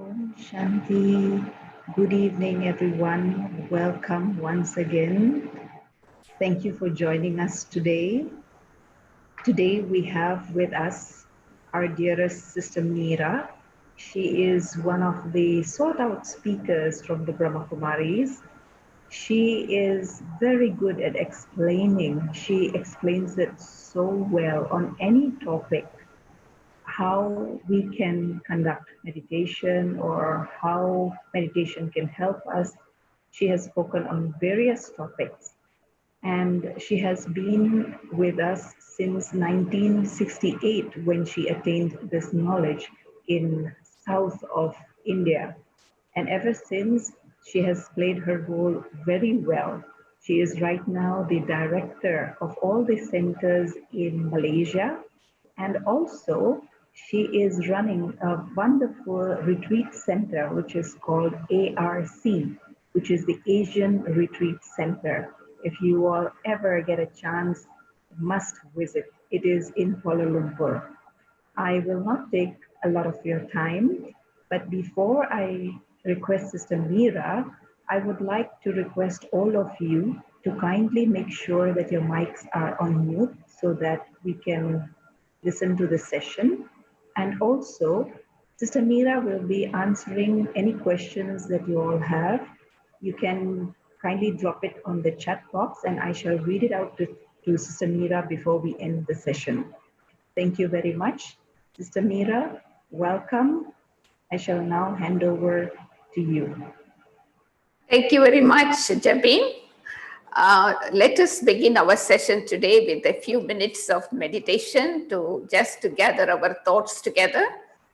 Om Shanti. Good evening, everyone. Welcome once again. Thank you for joining us today. Today we have with us our dearest Sister Meera. She is one of the sought out speakers from the Brahma Kumaris. She is very good at explaining. She explains it so well on any topic, how we can conduct meditation or how meditation can help us. She has spoken on various topics, and she has been with us since 1968 when she attained this knowledge in south of India. And ever since, she has played her role very well. She is right now the director of all the centers in Malaysia, and also she is running a wonderful retreat center which is called ARC, which is the Asian Retreat Center. If you all ever get a chance, must visit. It is in Kuala Lumpur. I will not take a lot of your time, but before I request Sister Meera, I would like to request all of you to kindly make sure that your mics are on mute so that we can listen to the session. And also, Sister Meera will be answering any questions that you all have. You can kindly drop it on the chat box and I shall read it out to Sister Meera before we end the session. Thank you very much. Sister Meera, welcome. I shall now hand over to you. Thank you very much, Jabin. Let us begin our session today with a few minutes of meditation to gather our thoughts together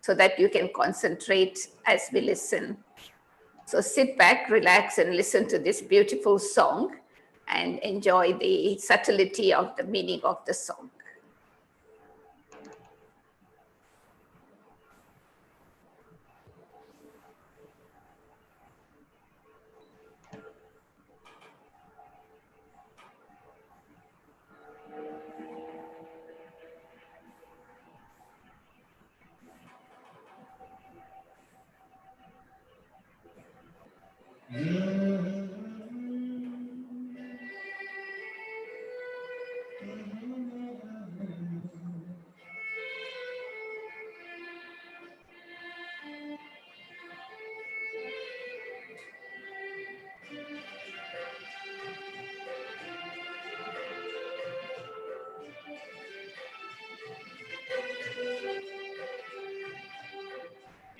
so that you can concentrate as we listen. So sit back, relax, and listen to this beautiful song and enjoy the subtlety of the meaning of the song.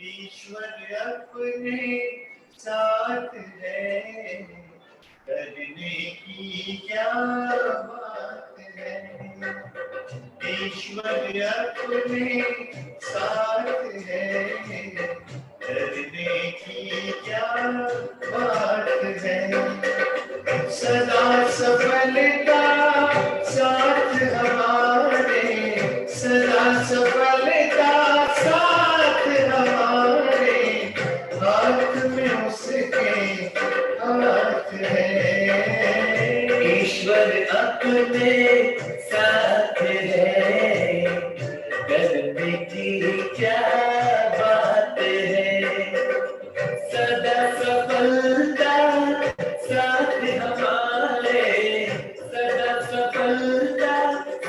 ईश्वर अपने साथ है, करने की क्या बात है। ईश्वर अपने साथ है, करने की क्या बात है। सदा सफलता साथ हमारे, सदा सफलता साथ हमारे, हाथ में उसके हाथ है। ईश्वर अपने साथ है, करने की क्या बात है। सदा सफलता साथ हमारे, सदा सफलता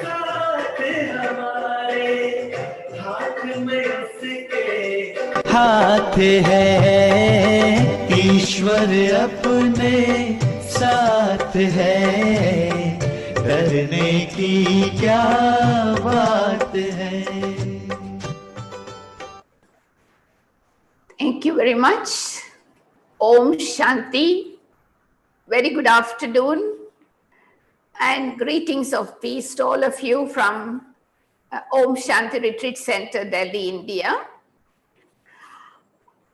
साथ हमारे, हाथ में उसके हाथ है। ईश्वर अपने साथ है, करने की क्या बात है। Thank you very much. Om Shanti. Very good afternoon and greetings of peace to all of you from Om Shanti Retreat Center, Delhi, India.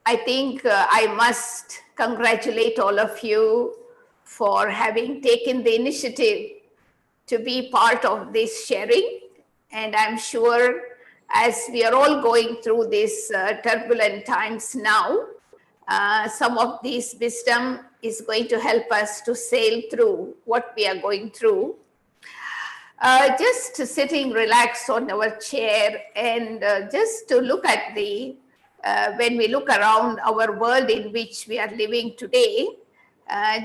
I think I must congratulate all of you for having taken the initiative to be part of this sharing. And I'm sure as we are all going through these turbulent times now, some of this wisdom is going to help us to sail through what we are going through. Just sitting relaxed on our chair and just to look at the when we look around our world in which we are living today,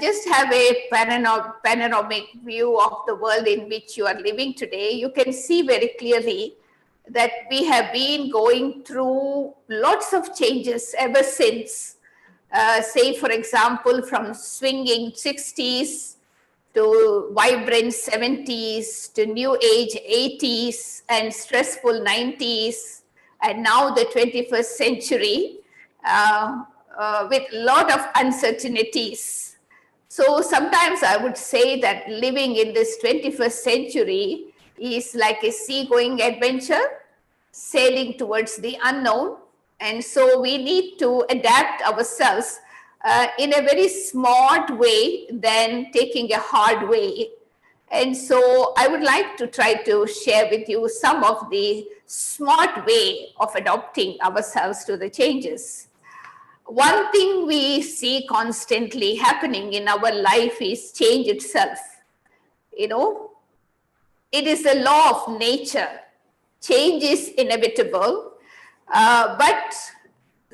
just have a panoramic view of the world in which you are living today, you can see very clearly that we have been going through lots of changes ever since, say, for example, from swinging 60s to vibrant 70s to new age 80s and stressful 90s, and now the 21st century with a lot of uncertainties. So sometimes I would say that living in this 21st century is like a seagoing adventure, sailing towards the unknown. And so we need to adapt ourselves in a very smart way than taking a hard way. And so I would like to try to share with you some of the smart way of adapting ourselves to the changes. One thing we see constantly happening in our life is change itself. You know, it is the law of nature. Change is inevitable, but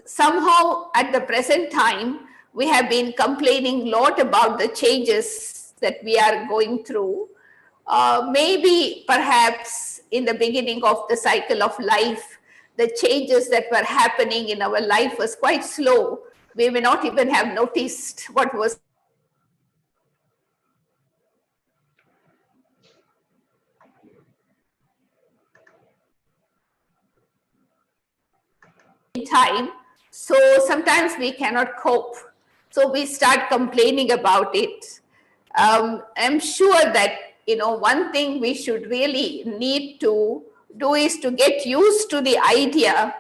somehow at the present time, we have been complaining a lot about the changes that we are going through. Maybe perhaps in the beginning of the cycle of life, the changes that were happening in our life was quite slow. We may not even have noticed what was in time. So sometimes we cannot cope. So we start complaining about it. I'm sure that, one thing we should really need to do is to get used to the idea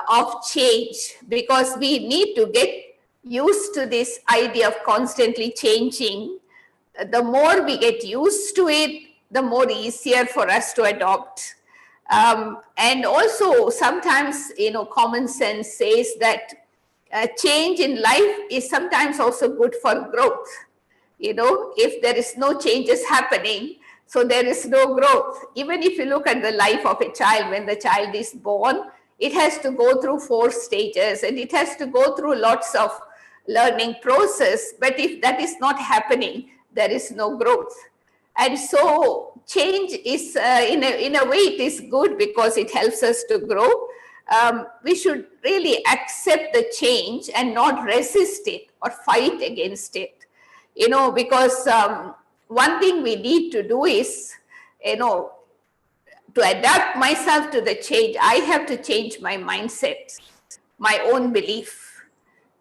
of change, because we need to get used to this idea of constantly changing. The more we get used to it, the more easier for us to adopt. And also sometimes, common sense says that change in life is sometimes also good for growth. If there is no changes happening, so there is no growth. Even if you look at the life of a child, when the child is born, it has to go through 4 stages and it has to go through lots of learning process. But if that is not happening, there is no growth. And so change is, in a way, it is good because it helps us to grow. We should really accept the change and not resist it or fight against it. Because one thing we need to do is, to adapt myself to the change, I have to change my mindset, my own belief.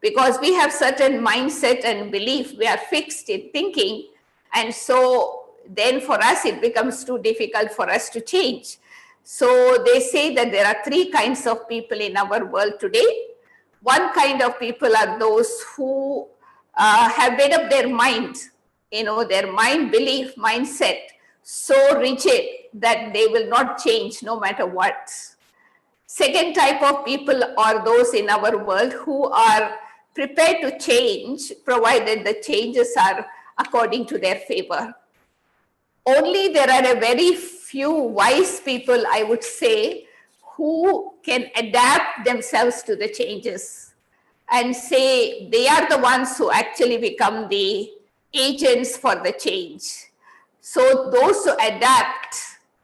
Because we have certain mindset and belief, we are fixed in thinking. And so then for us, it becomes too difficult for us to change. So they say that there are 3 kinds of people in our world today. One kind of people are those who have made up their mind, their mind, belief, mindset, so rigid that they will not change no matter what. Second type of people are those in our world who are prepared to change, provided the changes are according to their favor. Only there are a very few wise people, I would say, who can adapt themselves to the changes and say they are the ones who actually become the agents for the change. So those who adapt,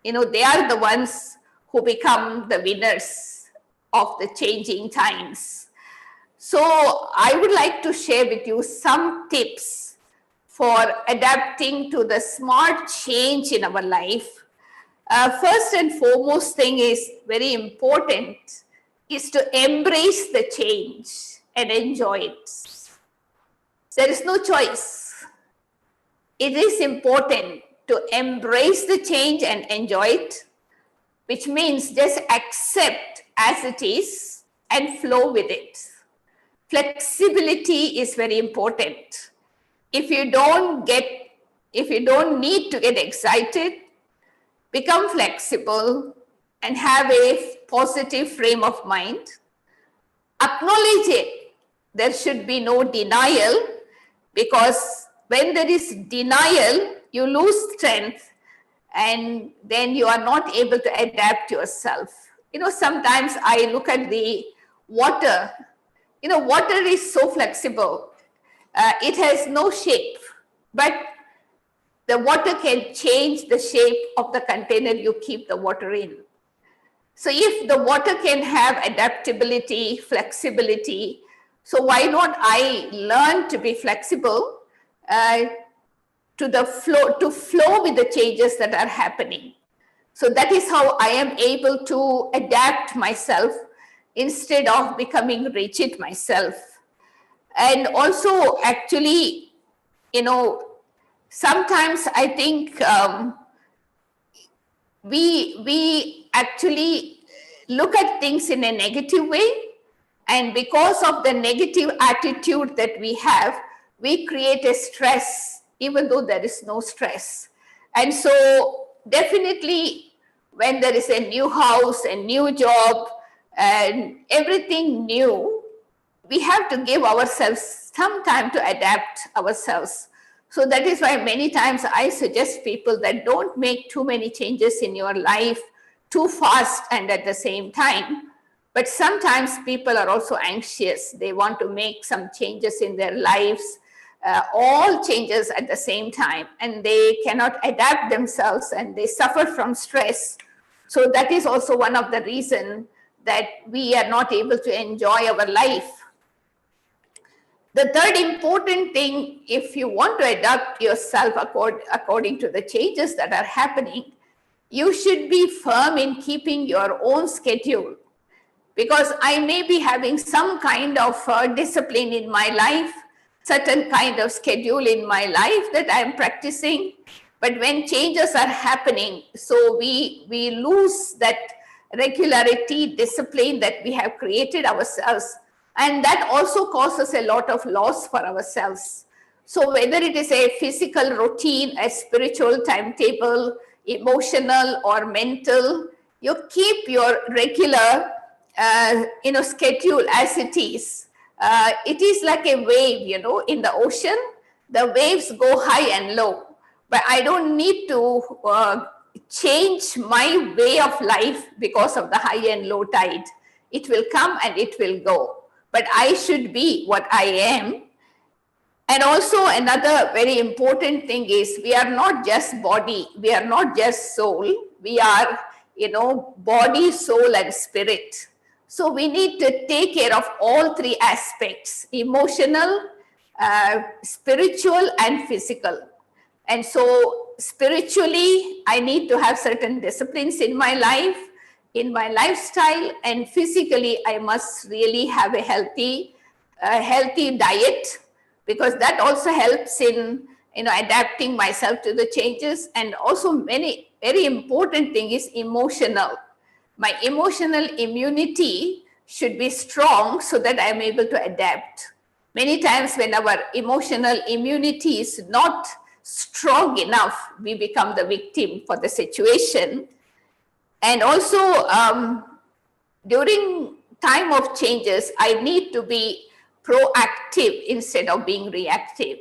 they are the ones who become the winners of the changing times. So I would like to share with you some tips for adapting to the smart change in our life. First and foremost thing is very important is to embrace the change and enjoy it. There is no choice. It is important to embrace the change and enjoy it, which means just accept as it is and flow with it. Flexibility is very important. If you don't need to get excited, become flexible and have a positive frame of mind. Acknowledge it. There should be no denial, because when there is denial, you lose strength and then you are not able to adapt yourself. Sometimes I look at the water, water is so flexible. It has no shape, but the water can change the shape of the container you keep the water in. So if the water can have adaptability, flexibility, so why not I learn to be flexible to flow with the changes that are happening. So that is how I am able to adapt myself instead of becoming rigid myself. And also, actually, sometimes I think we actually look at things in a negative way, and because of the negative attitude that we have, we create a stress even though there is no stress. And so definitely when there is a new house, a new job, and everything new, we have to give ourselves some time to adapt ourselves. So that is why many times I suggest people that don't make too many changes in your life too fast and at the same time. But sometimes people are also anxious. They want to make some changes in their lives, all changes at the same time, and they cannot adapt themselves and they suffer from stress. So that is also one of the reasons that we are not able to enjoy our life. The third important thing, if you want to adapt yourself according to the changes that are happening, you should be firm in keeping your own schedule. Because I may be having some kind of discipline in my life, certain kind of schedule in my life that I am practicing. But when changes are happening, so we lose that regularity, discipline that we have created ourselves. And that also causes a lot of loss for ourselves. So whether it is a physical routine, a spiritual timetable, emotional or mental, you keep your regular schedule as it is. It is like a wave, in the ocean. The waves go high and low, but I don't need to change my way of life because of the high and low tide. It will come and it will go, but I should be what I am. And also another very important thing is we are not just body, we are not just soul, we are, body, soul, and spirit. So we need to take care of all three aspects: emotional, spiritual, and physical. And so spiritually, I need to have certain disciplines in my life, in my lifestyle, and physically, I must really have a healthy diet, because that also helps in adapting myself to the changes. And also very important thing is emotional. My emotional immunity should be strong so that I am able to adapt. Many times when our emotional immunity is not strong enough, we become the victim for the situation. And also during time of changes, I need to be proactive instead of being reactive.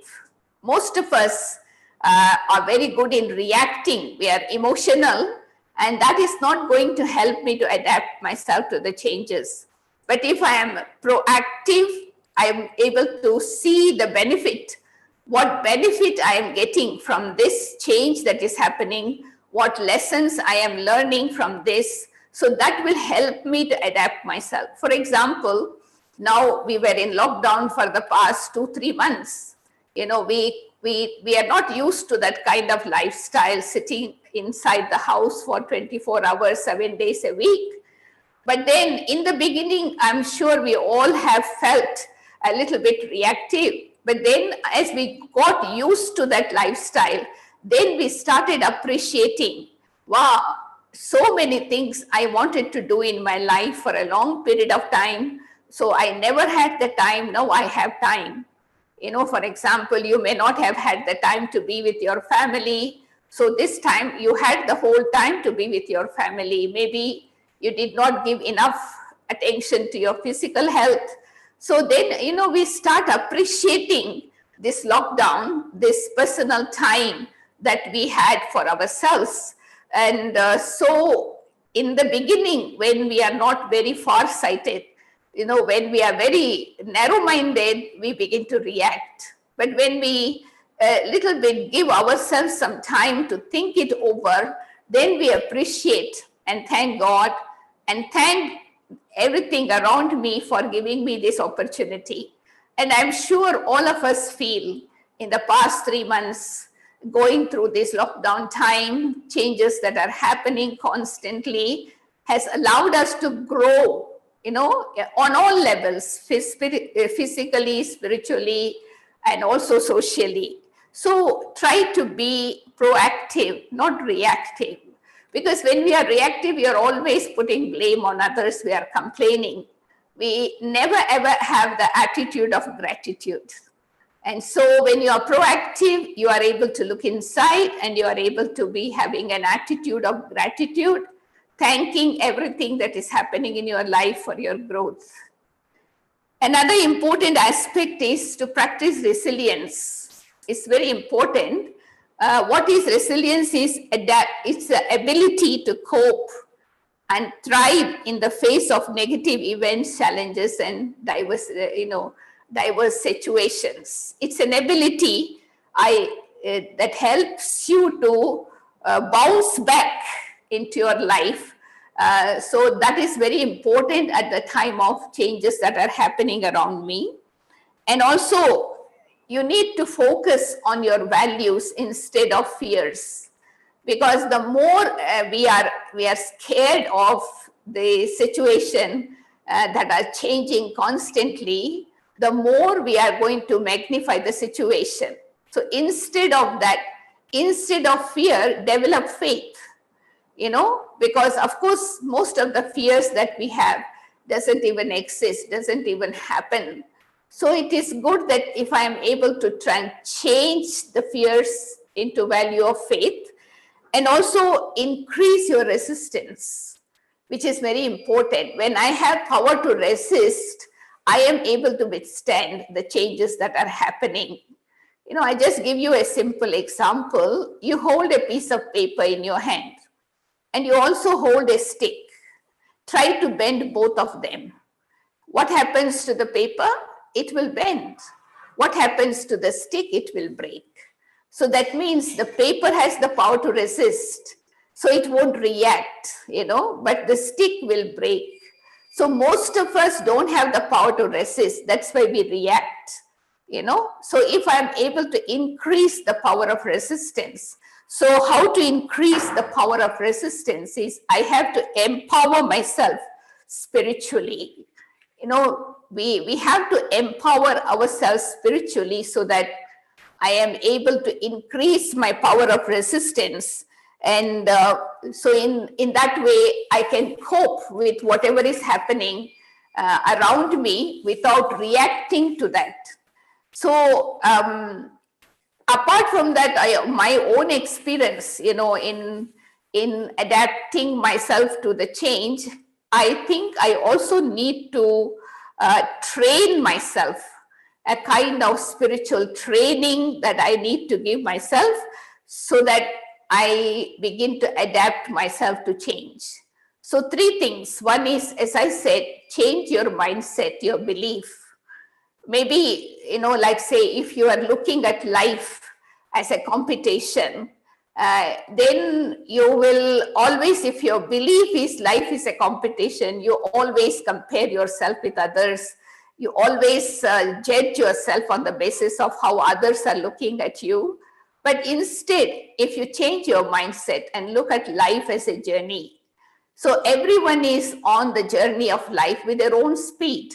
Most of us are very good in reacting. We are emotional, and that is not going to help me to adapt myself to the changes. But if I am proactive, I am able to see the benefit, what benefit I am getting from this change that is happening, what lessons I am learning from this. So that will help me to adapt myself. For example, now we were in lockdown for the past 2-3 months. We are not used to that kind of lifestyle, sitting inside the house for 24 hours, 7 days a week. But then in the beginning, I'm sure we all have felt a little bit reactive. But then as we got used to that lifestyle, then we started appreciating, wow, so many things I wanted to do in my life for a long period of time. So I never had the time. Now I have time. For example, you may not have had the time to be with your family. So this time you had the whole time to be with your family. Maybe you did not give enough attention to your physical health. So then, we start appreciating this lockdown, this personal time that we had for ourselves. And so in the beginning, when we are not very far-sighted, when we are very narrow-minded, we begin to react. But when we a little bit give ourselves some time to think it over, then we appreciate and thank God and thank everything around me for giving me this opportunity. And I'm sure all of us feel in the past 3 months, going through this lockdown time, changes that are happening constantly has allowed us to grow, on all levels, physically, spiritually, and also socially. So try to be proactive, not reactive. Because when we are reactive, we are always putting blame on others, we are complaining. We never ever have the attitude of gratitude. And so when you are proactive, you are able to look inside and you are able to be having an attitude of gratitude, thanking everything that is happening in your life for your growth. Another important aspect is to practice resilience. It's very important. What is resilience is it's the ability to cope and thrive in the face of negative events, challenges, and diverse situations. It's an ability that helps you to bounce back into your life. So that is very important at the time of changes that are happening around me. And also, you need to focus on your values instead of fears, because the more we are scared of the situation that are changing constantly, the more we are going to magnify the situation. So instead of that, instead of fear, develop faith, because of course, most of the fears that we have doesn't even exist, doesn't even happen. So it is good that if I am able to try and change the fears into value of faith, and also increase your resistance, which is very important. When I have power to resist, I am able to withstand the changes that are happening. I just give you a simple example. You hold a piece of paper in your hand and you also hold a stick. Try to bend both of them. What happens to the paper? It will bend. What happens to the stick? It will break. So that means the paper has the power to resist. So it won't react, but the stick will break. So most of us don't have the power to resist. That's why we react, So if I'm able to increase the power of resistance, so how to increase the power of resistance is I have to empower myself spiritually. We have to empower ourselves spiritually so that I am able to increase my power of resistance. And so in that way, I can cope with whatever is happening around me without reacting to that. So apart from that, my own experience, in adapting myself to the change, I think I also need to train myself, a kind of spiritual training that I need to give myself so that I begin to adapt myself to change. So 3 things. One is, as I said, change your mindset, your belief. Maybe, like say, if you are looking at life as a competition, then you will always, if your belief is life is a competition, you always compare yourself with others. You always judge yourself on the basis of how others are looking at you. But instead, if you change your mindset and look at life as a journey, so everyone is on the journey of life with their own speed,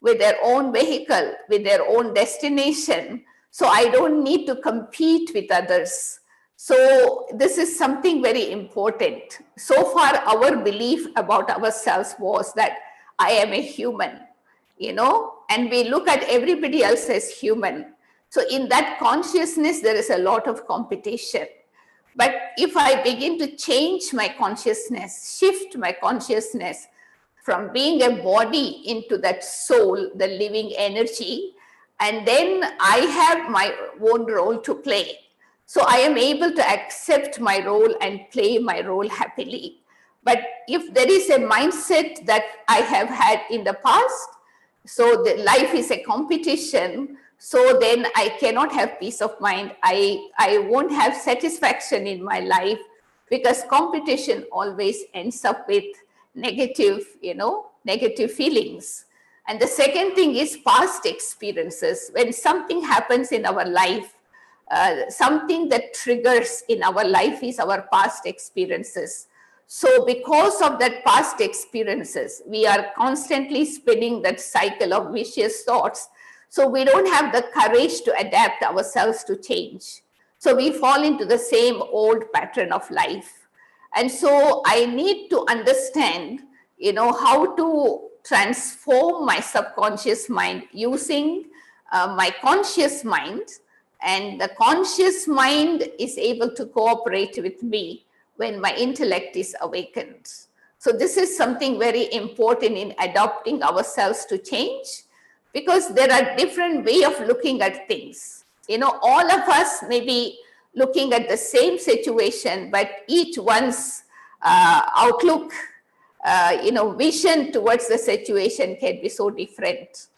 with their own vehicle, with their own destination. So I don't need to compete with others. So this is something very important. So far, our belief about ourselves was that I am a human, and we look at everybody else as human. So in that consciousness, there is a lot of competition. But if I begin to change my consciousness, shift my consciousness from being a body into that soul, the living energy, and then I have my own role to play. So I am able to accept my role and play my role happily. But if there is a mindset that I have had in the past, So the life is a competition. So then I cannot have peace of mind. I won't have satisfaction in my life, because competition always ends up with negative, negative feelings. And the second thing is past experiences. When something happens in our life, something that triggers in our life is our past experiences. So because of that past experiences, we are constantly spinning that cycle of vicious thoughts. So we don't have the courage to adapt ourselves to change. So we fall into the same old pattern of life. And so I need to understand, how to transform my subconscious mind using my conscious mind. And the conscious mind is able to cooperate with me when my intellect is awakened. So this is something very important in adapting ourselves to change, because there are different way of looking at things. All of us may be looking at the same situation, but each one's outlook, vision towards the situation can be so different.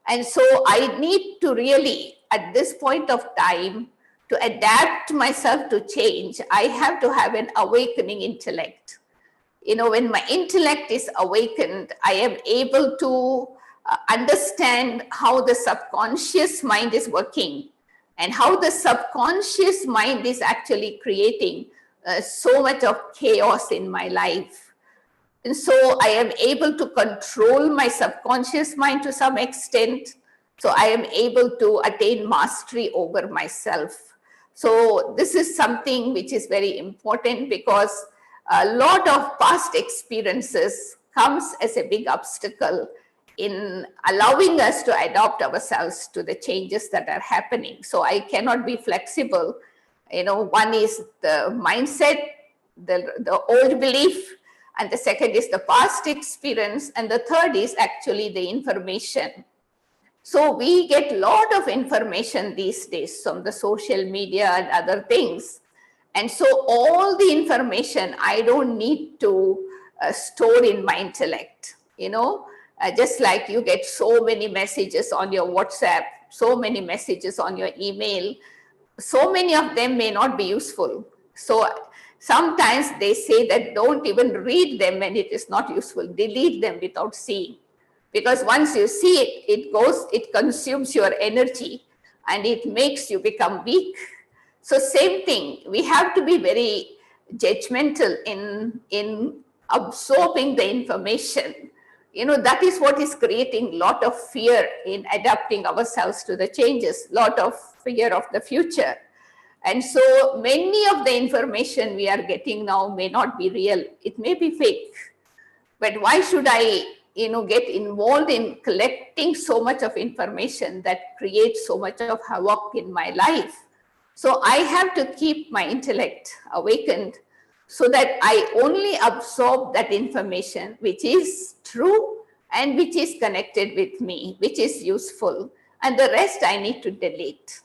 And so I need to really, at this point of time, to adapt myself to change, I have to have an awakening intellect. When my intellect is awakened, I am able to understand how the subconscious mind is working, and how the subconscious mind is actually creating so much of chaos in my life. And so I am able to control my subconscious mind to some extent. So I am able to attain mastery over myself. So this is something which is very important, because a lot of past experiences comes as a big obstacle in allowing us to adapt ourselves to the changes that are happening. So I cannot be flexible. One is the mindset, the old belief, and the second is the past experience, and the third is actually the information. So we get a lot of information these days from the social media and other things. And so all the information I don't need to store in my intellect, just like you get so many messages on your WhatsApp, so many messages on your email, so many of them may not be useful. So sometimes they say that don't even read them when it is not useful, delete them without seeing. Because once you see it, it consumes your energy and it makes you become weak. So same thing, we have to be very judgmental in absorbing the information. That is what is creating a lot of fear in adapting ourselves to the changes, lot of fear of the future. And so many of the information we are getting now may not be real. It may be fake. But why should I, get involved in collecting so much of information that creates so much of havoc in my life? So I have to keep my intellect awakened so that I only absorb that information which is true and which is connected with me, which is useful, and the rest I need to delete.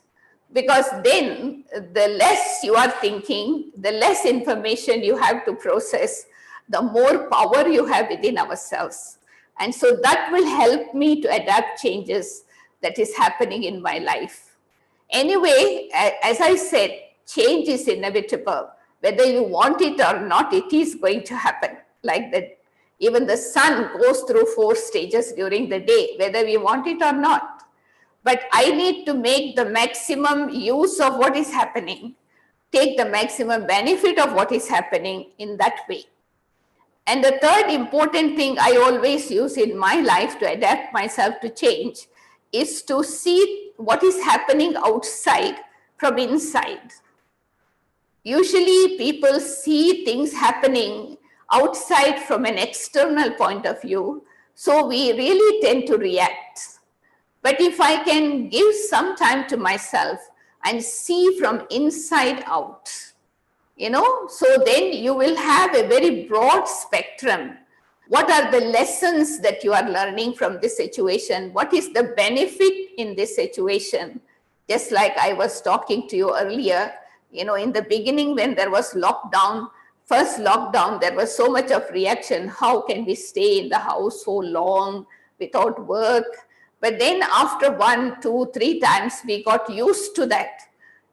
Because then the less you are thinking, the less information you have to process, the more power you have within ourselves. And so that will help me to adapt changes that is happening in my life. Anyway, as I said, change is inevitable. Whether you want it or not, it is going to happen. Like that, even the sun goes through 4 stages during the day, whether we want it or not. But I need to make the maximum use of what is happening, take the maximum benefit of what is happening in that way. And the third important thing I always use in my life to adapt myself to change is to see what is happening outside from inside. Usually people see things happening outside from an external point of view, so we really tend to react. But if I can give some time to myself and see from inside out, so then you will have a very broad spectrum. What are the lessons that you are learning from this situation? What is the benefit in this situation? Just like I was talking to you earlier, in the beginning when there was lockdown, first lockdown, there was so much of reaction. How can we stay in the house so long without work? But then after 1, 2, 3 times, we got used to that,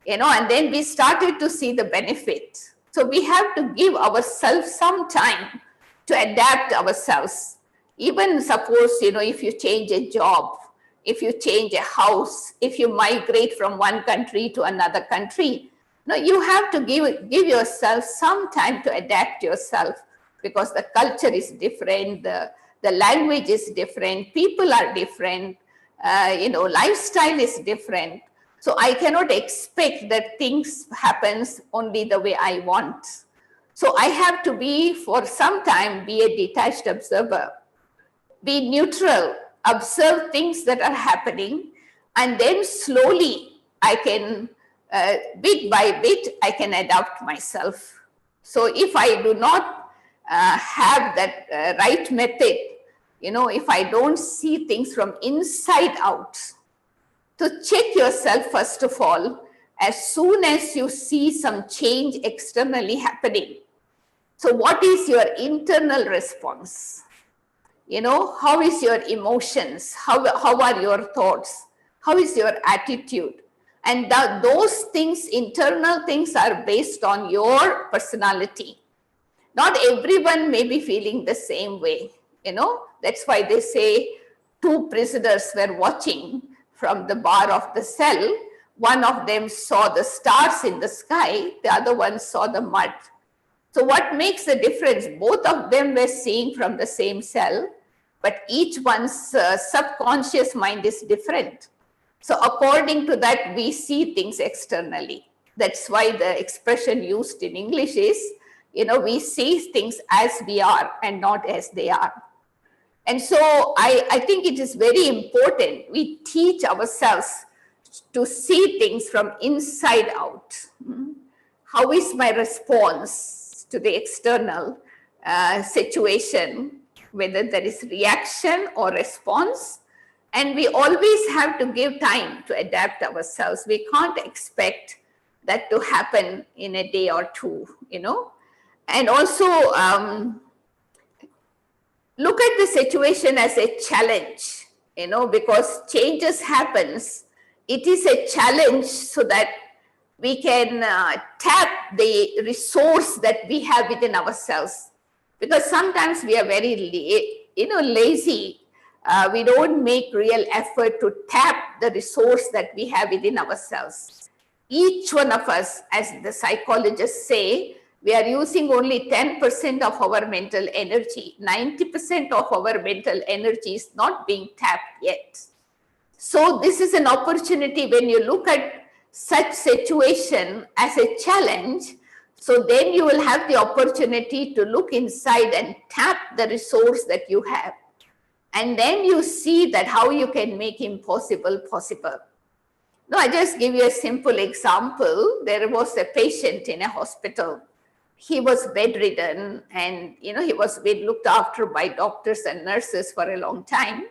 and then we started to see the benefit. So we have to give ourselves some time to adapt ourselves. Even suppose, if you change a job, if you change a house, if you migrate from one country to another country, you have to give yourself some time to adapt yourself, because the culture is different, the language is different, people are different, lifestyle is different. So I cannot expect that things happens only the way I want. So I have to be, for some time, be a detached observer, be neutral, observe things that are happening, and then slowly I can, bit by bit, I can adapt myself. So if I do not have that right method, if I don't see things from inside out, to check yourself first of all, as soon as you see some change externally happening. So what is your internal response? How is your emotions? How are your thoughts? How is your attitude? And those things, internal things, are based on your personality. Not everyone may be feeling the same way, That's why they say 2 prisoners were watching from the bar of the cell. One of them saw the stars in the sky, the other one saw the mud. So what makes the difference? Both of them were seeing from the same cell, but each one's subconscious mind is different. So according to that, we see things externally. That's why the expression used in English is, we see things as we are and not as they are. And so I think it is very important we teach ourselves to see things from inside out. How is my response to the external situation, whether there is reaction or response? And we always have to give time to adapt ourselves. We can't expect that to happen in a day or two, And also, look at the situation as a challenge, because changes happens. It is a challenge so that we can tap the resource that we have within ourselves. Because sometimes we are very, lazy. We don't make real effort to tap the resource that we have within ourselves. Each one of us, as the psychologists say, we are using only 10% of our mental energy. 90% of our mental energy is not being tapped yet. So this is an opportunity when you look at such situation as a challenge. So then you will have the opportunity to look inside and tap the resource that you have. And then you see that how you can make impossible possible. Now, I just give you a simple example. There was a patient in a hospital. He was bedridden, and he was being looked after by doctors and nurses for a long time.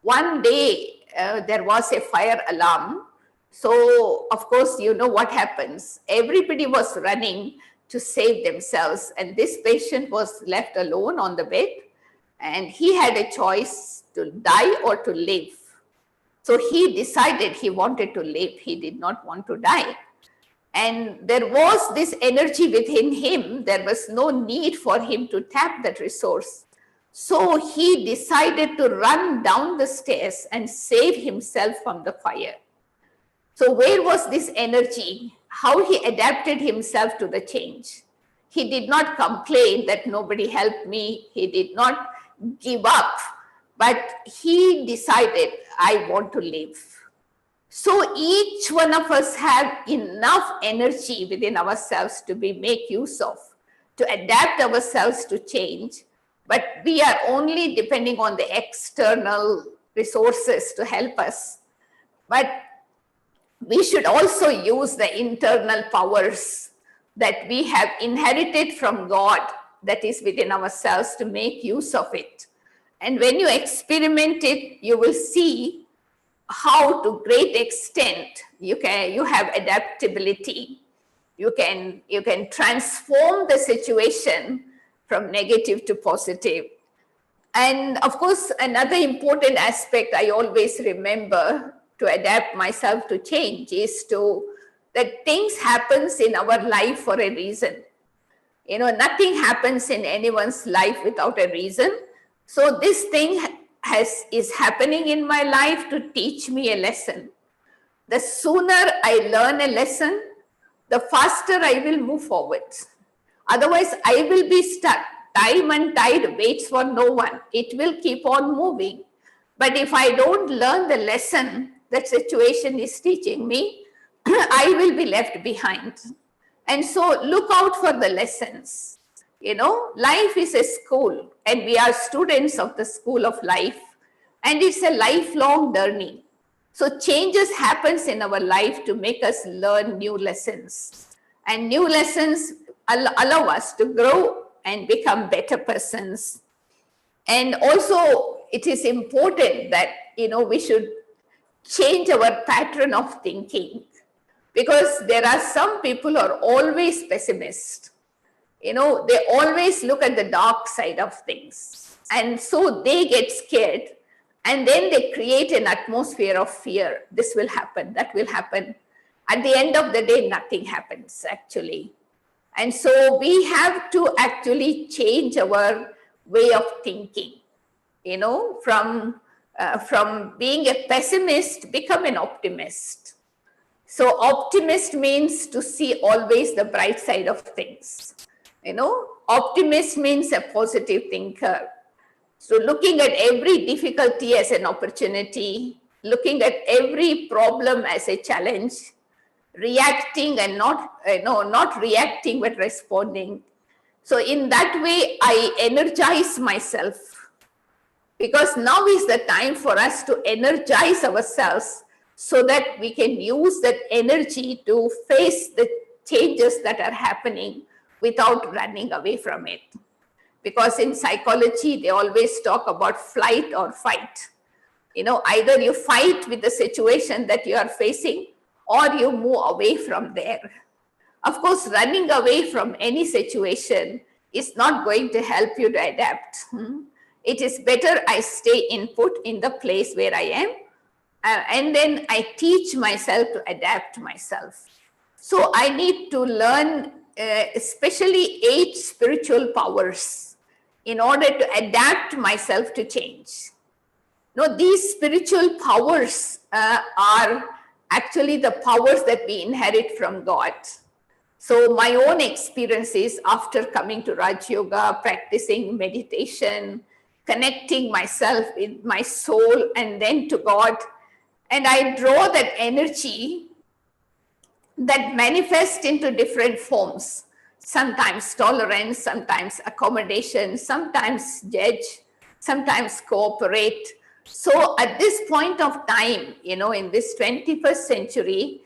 One day there was a fire alarm. So of course, what happens. Everybody was running to save themselves, and this patient was left alone on the bed, and he had a choice to die or to live. So he decided he wanted to live. He did not want to die. And there was this energy within him. There was no need for him to tap that resource. So he decided to run down the stairs and save himself from the fire. So where was this energy? How he adapted himself to the change? He did not complain that nobody helped me. He did not give up, but he decided, I want to live. So each one of us have enough energy within ourselves to make use of, to adapt ourselves to change. But we are only depending on the external resources to help us. But we should also use the internal powers that we have inherited from God, that is within ourselves, to make use of it. And when you experiment it, you will see how to great extent you have adaptability. You can transform the situation from negative to positive. And of course, another important aspect I always remember to adapt myself to change is that things happens in our life for a reason. Nothing happens in anyone's life without a reason. So this thing is happening in my life to teach me a lesson. The sooner I learn a lesson, the faster I will move forward. Otherwise, I will be stuck. Time and tide waits for no one. It will keep on moving. But if I don't learn the lesson that situation is teaching me, I will be left behind. And so look out for the lessons. Life is a school, and we are students of the school of life, and it's a lifelong journey. So changes happens in our life to make us learn new lessons, and new lessons allow us to grow and become better persons. And also it is important that we should change our pattern of thinking, because there are some people who are always pessimist. They always look at the dark side of things, and so they get scared, and then they create an atmosphere of fear. This will happen, that will happen. At the end of the day, nothing happens actually. And so we have to actually change our way of thinking, from being a pessimist, become an optimist. So optimist means to see always the bright side of things. Optimist means a positive thinker. So looking at every difficulty as an opportunity, looking at every problem as a challenge, reacting and not reacting but responding. So in that way, I energize myself, because now is the time for us to energize ourselves so that we can use that energy to face the changes that are happening without running away from it. Because in psychology, they always talk about flight or fight. Either you fight with the situation that you are facing, or you move away from there. Of course, running away from any situation is not going to help you to adapt. It is better I stay put in the place where I am, and then I teach myself to adapt myself. So I need to learn especially 8 spiritual powers in order to adapt myself to change. These spiritual powers are actually the powers that we inherit from God. So my own experiences after coming to Raj Yoga, practicing meditation, connecting myself with my soul and then to God, and I draw that energy that manifests into different forms. Sometimes tolerance, sometimes accommodation, sometimes judge, sometimes cooperate. So at this point of time, in this 21st century,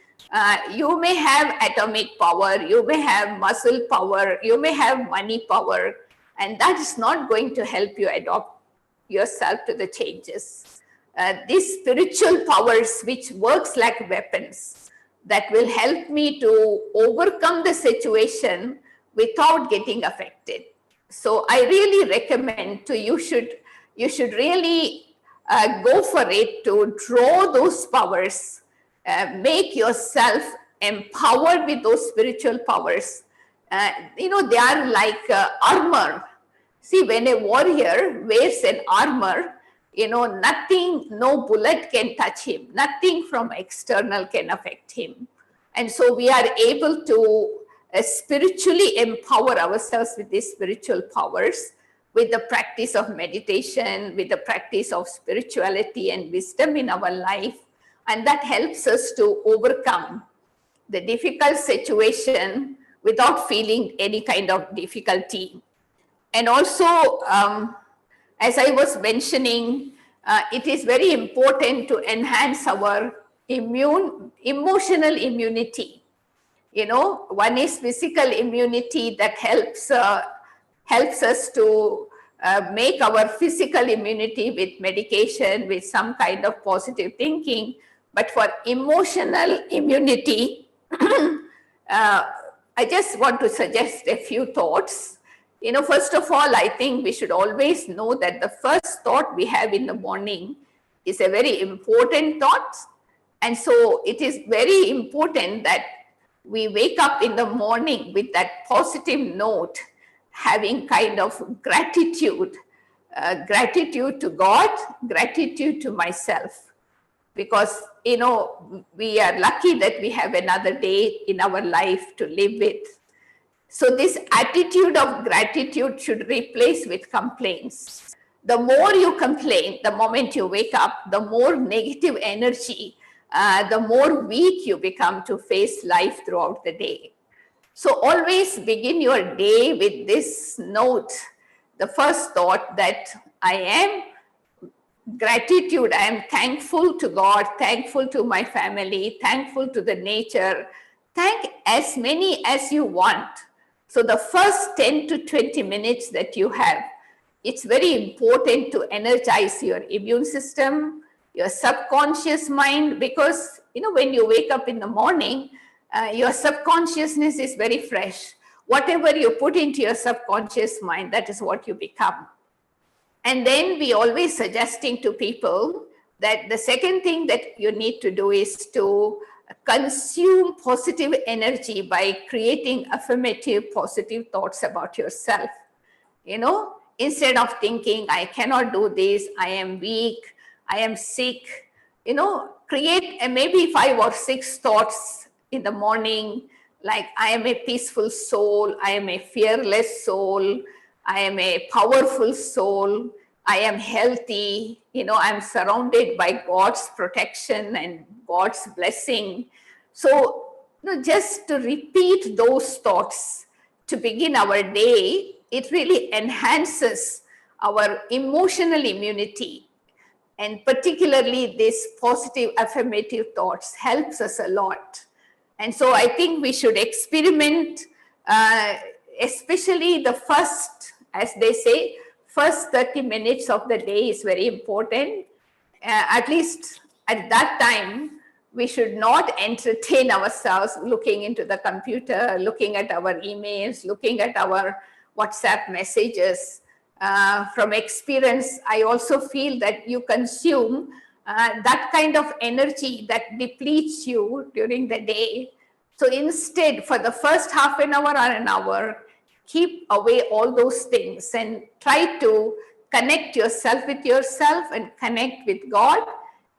you may have atomic power, you may have muscle power, you may have money power, and that is not going to help you adopt yourself to the changes. These spiritual powers, which works like weapons, that will help me to overcome the situation without getting affected. So I really recommend you should really go for it to draw those powers, make yourself empowered with those spiritual powers. They are like armor. See, when a warrior wears an armor, nothing, no bullet can touch him. Nothing from external can affect him. And so we are able to spiritually empower ourselves with these spiritual powers, with the practice of meditation, with the practice of spirituality and wisdom in our life. And that helps us to overcome the difficult situation without feeling any kind of difficulty. And also, as I was mentioning, it is very important to enhance our emotional immunity. One is physical immunity that helps us to make our physical immunity with medication, with some kind of positive thinking. But for emotional immunity, I just want to suggest a few thoughts. First of all, I think we should always know that the first thought we have in the morning is a very important thought. And so it is very important that we wake up in the morning with that positive note, having kind of gratitude, gratitude to God, gratitude to myself. Because, we are lucky that we have another day in our life to live with. So this attitude of gratitude should replace with complaints. The more you complain, the moment you wake up, the more negative energy, the more weak you become to face life throughout the day. So always begin your day with this note, the first thought that I am gratitude, I am thankful to God, thankful to my family, thankful to the nature. Thank as many as you want. So the first 10 to 20 minutes that you have, it's very important to energize your immune system, your subconscious mind, because when you wake up in the morning, your subconsciousness is very fresh. Whatever you put into your subconscious mind, that is what you become. And then we always suggesting to people that the second thing that you need to do is to consume positive energy by creating affirmative positive thoughts about yourself. Instead of thinking, I cannot do this, I am weak, I am sick, create maybe 5 or 6 thoughts in the morning, like I am a peaceful soul, I am a fearless soul, I am a powerful soul, I am healthy, I'm surrounded by God's protection and God's blessing. So, just to repeat those thoughts to begin our day, it really enhances our emotional immunity. And particularly this positive affirmative thoughts helps us a lot. And so I think we should experiment, especially the first, as they say, first 30 minutes of the day is very important. At least at that time, we should not entertain ourselves looking into the computer, looking at our emails, looking at our WhatsApp messages. From experience, I also feel that you consume that kind of energy that depletes you during the day. So instead, for the first half an hour or an hour, keep away all those things and try to connect yourself with yourself and connect with God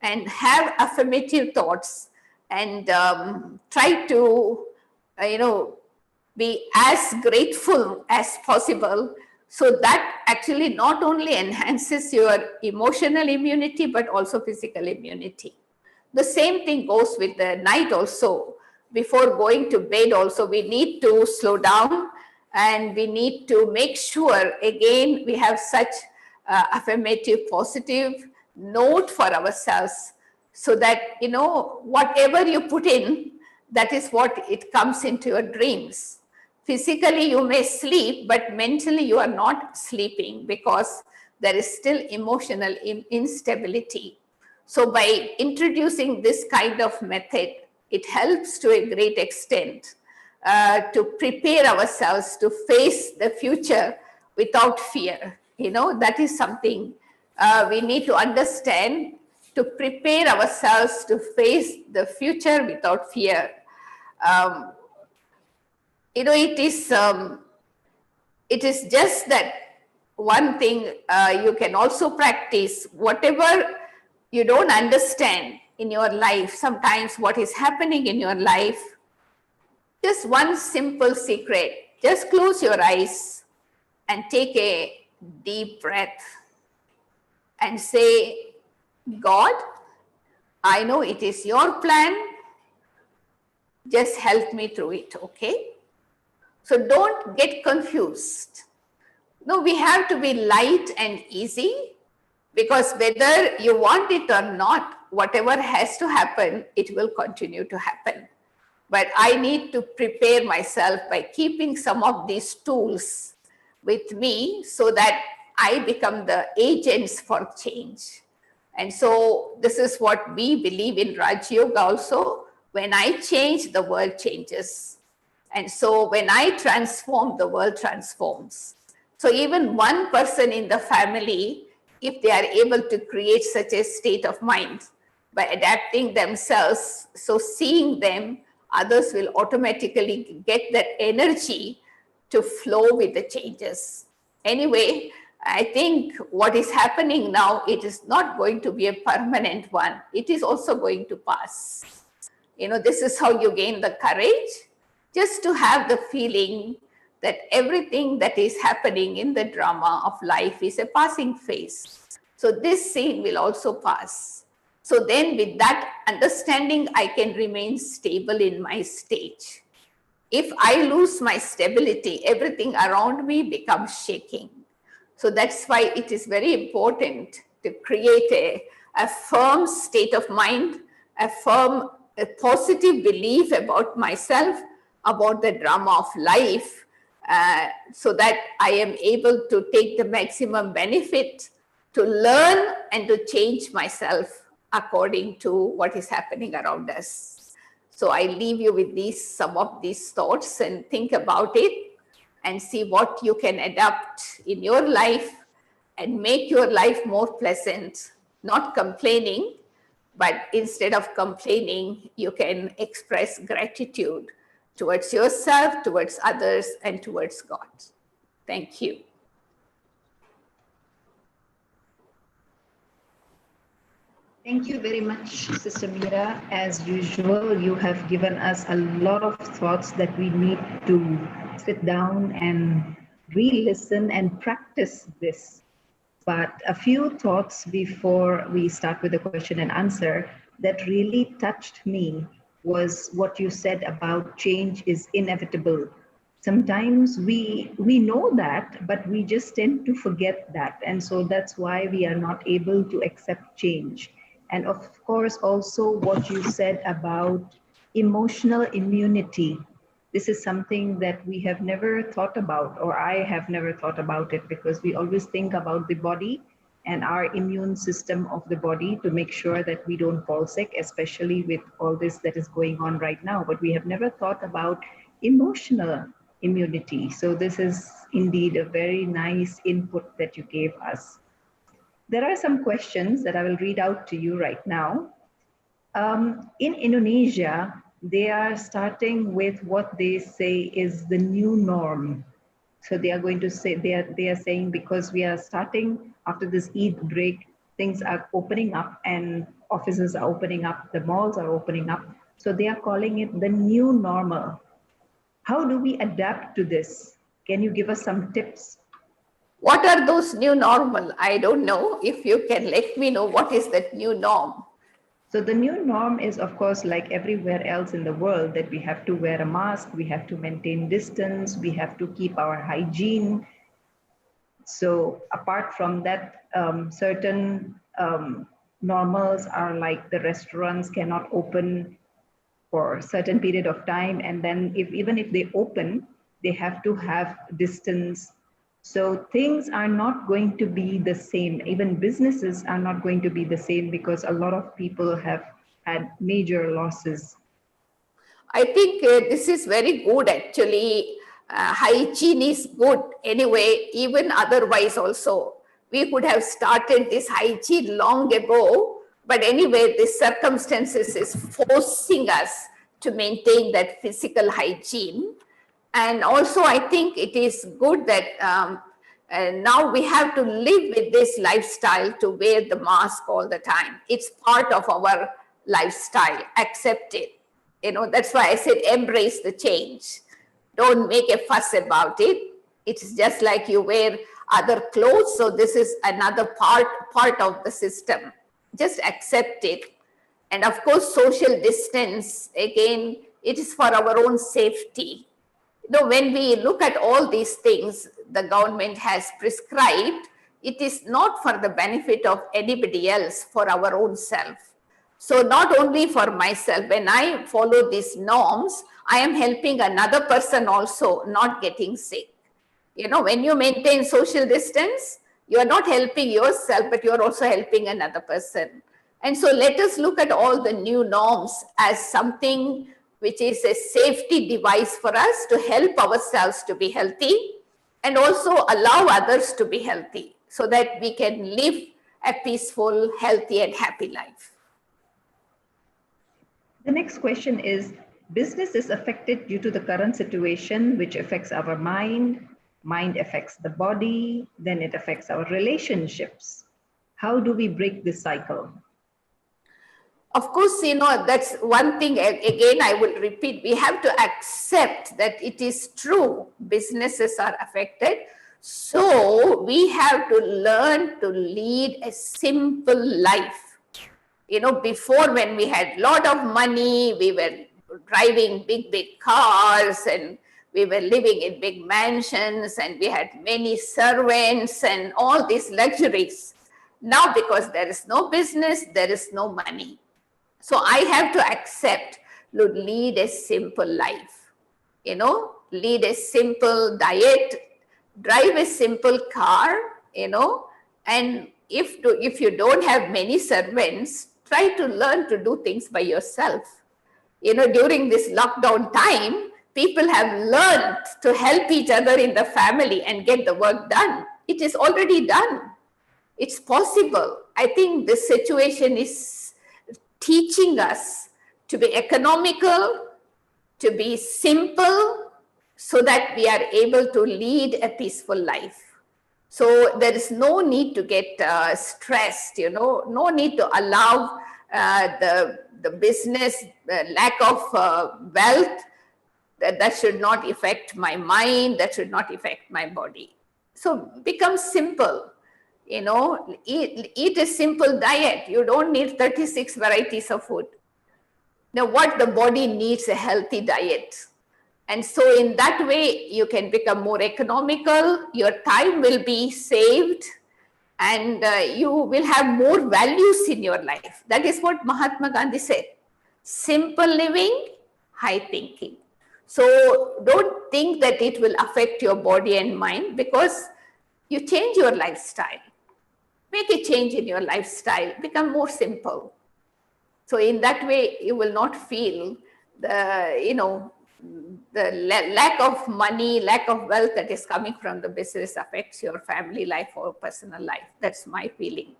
and have affirmative thoughts and try to, be as grateful as possible. So that actually not only enhances your emotional immunity, but also physical immunity. The same thing goes with the night also. Before going to bed also, we need to slow down and we need to make sure, again, we have such affirmative, positive note for ourselves so that, whatever you put in, that is what it comes into your dreams. Physically, you may sleep, but mentally, you are not sleeping because there is still emotional instability. So by introducing this kind of method, it helps to a great extent to prepare ourselves to face the future without fear. That is something we need to understand, to prepare ourselves to face the future without fear. It is just that one thing you can also practice, whatever you don't understand in your life, sometimes what is happening in your life, just one simple secret, just close your eyes and take a deep breath and say, God, I know it is your plan, just help me through it, okay? So don't get confused. No, we have to be light and easy, because whether you want it or not, whatever has to happen, it will continue to happen. But I need to prepare myself by keeping some of these tools with me so that I become the agents for change. And so this is what we believe in Raj Yoga also. When I change, the world changes. And so when I transform, the world transforms. So even one person in the family, if they are able to create such a state of mind by adapting themselves, so seeing them, others will automatically get that energy to flow with the changes. Anyway, I think what is happening now, it is not going to be a permanent one. It is also going to pass. This is how you gain the courage, just to have the feeling that everything that is happening in the drama of life is a passing phase. So this scene will also pass. So then with that understanding, I can remain stable in my stage. If I lose my stability, everything around me becomes shaking. So that's why it is very important to create a firm state of mind, a positive belief about myself, about the drama of life, so that I am able to take the maximum benefit, to learn and to change myself according to what is happening around us. So I leave you with some of these thoughts, and think about it and see what you can adapt in your life and make your life more pleasant, not complaining, but instead of complaining, you can express gratitude towards yourself, towards others, and towards God. Thank you. Thank you very much, Sister Meera. As usual, you have given us a lot of thoughts that we need to sit down and re-listen and practice this. But a few thoughts before we start with the question and answer that really touched me was what you said about change is inevitable. Sometimes we know that, but we just tend to forget that. And so that's why we are not able to accept change. And of course, also what you said about emotional immunity. This is something that we have never thought about, or I have never thought about it, because we always think about the body and our immune system of the body to make sure that we don't fall sick, especially with all this that is going on right now. But we have never thought about emotional immunity. So this is indeed a very nice input that you gave us. There are some questions that I will read out to you right now. In Indonesia, they are starting with what they say is the new norm. So they are going to say, they are saying, because we are starting after this Eid break, things are opening up and offices are opening up, the malls are opening up. So they are calling it the new normal. How do we adapt to this? Can you give us some tips? What are those new normal? I don't know. If you can let me know, what is that new norm? So the new norm is, of course, like everywhere else in the world, that we have to wear a mask, we have to maintain distance, we have to keep our hygiene. So apart from that, certain normals are like the restaurants cannot open for a certain period of time. And then even if they open, they have to have distance. So things are not going to be the same. Even businesses are not going to be the same, because a lot of people have had major losses. I think this is very good actually. Hygiene is good anyway, even otherwise also. We could have started this hygiene long ago, but anyway, the circumstances is forcing us to maintain that physical hygiene. And also, I think it is good that now we have to live with this lifestyle to wear the mask all the time. It's part of our lifestyle. Accept it. That's why I said embrace the change. Don't make a fuss about it. It's just like you wear other clothes. So this is another part of the system. Just accept it. And of course, social distance, again, it is for our own safety. When we look at all these things the government has prescribed, it is not for the benefit of anybody else, for our own self. So not only for myself, when I follow these norms, I am helping another person also not getting sick. When you maintain social distance, you are not helping yourself, but you are also helping another person. And so let us look at all the new norms as something which is a safety device for us to help ourselves to be healthy and also allow others to be healthy so that we can live a peaceful, healthy, and happy life. The next question is, business is affected due to the current situation, which affects our mind. Mind affects the body, then it affects our relationships. How do we break this cycle? Of course, that's one thing, again, I will repeat, we have to accept that it is true, businesses are affected. So we have to learn to lead a simple life. Before, when we had a lot of money, we were driving big cars, and we were living in big mansions, and we had many servants and all these luxuries. Now, because there is no business, there is no money. So I have to accept to lead a simple life, lead a simple diet, drive a simple car, and if you don't have many servants, try to learn to do things by yourself. During this lockdown time, people have learned to help each other in the family and get the work done. It is already done. It's possible. I think this situation is teaching us to be economical, to be simple, so that we are able to lead a peaceful life. So there is no need to get stressed, no need to allow the business, lack of wealth, that should not affect my mind, that should not affect my body. So become simple, eat a simple diet. You don't need 36 varieties of food. Now, what the body needs, a healthy diet. And so in that way, you can become more economical, your time will be saved, and you will have more values in your life. That is what Mahatma Gandhi said. Simple living, high thinking. So don't think that it will affect your body and mind, because you change your lifestyle. Make a change in your lifestyle, become more simple. So in that way, you will not feel the lack of money, lack of wealth that is coming from the business affects your family life or personal life. That's my feeling.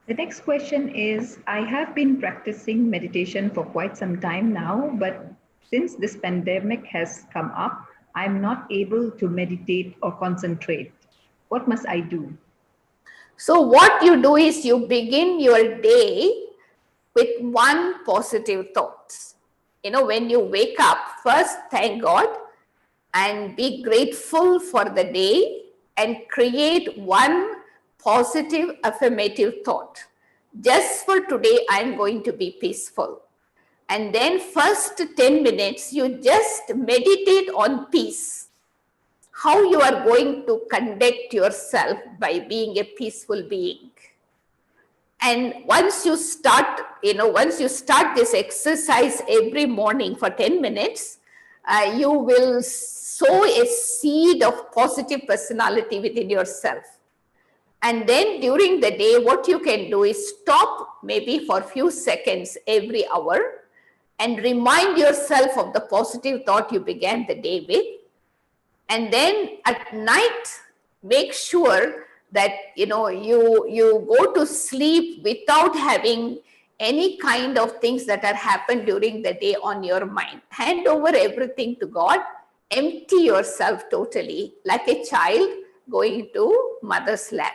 The next question is, I have been practicing meditation for quite some time now, but since this pandemic has come up, I'm not able to meditate or concentrate. What must I do? So what you do is you begin your day with one positive thought. When you wake up, first thank God and be grateful for the day and create one positive affirmative thought. Just for today, I'm going to be peaceful. And then first 10 minutes, you just meditate on peace. How you are going to conduct yourself by being a peaceful being. And once you start this exercise every morning for 10 minutes, you will sow a seed of positive personality within yourself. And then during the day, what you can do is stop maybe for a few seconds every hour and remind yourself of the positive thought you began the day with. And then at night, make sure that you go to sleep without having any kind of things that are happened during the day on your mind. Hand over everything to God, empty yourself totally like a child going to mother's lap.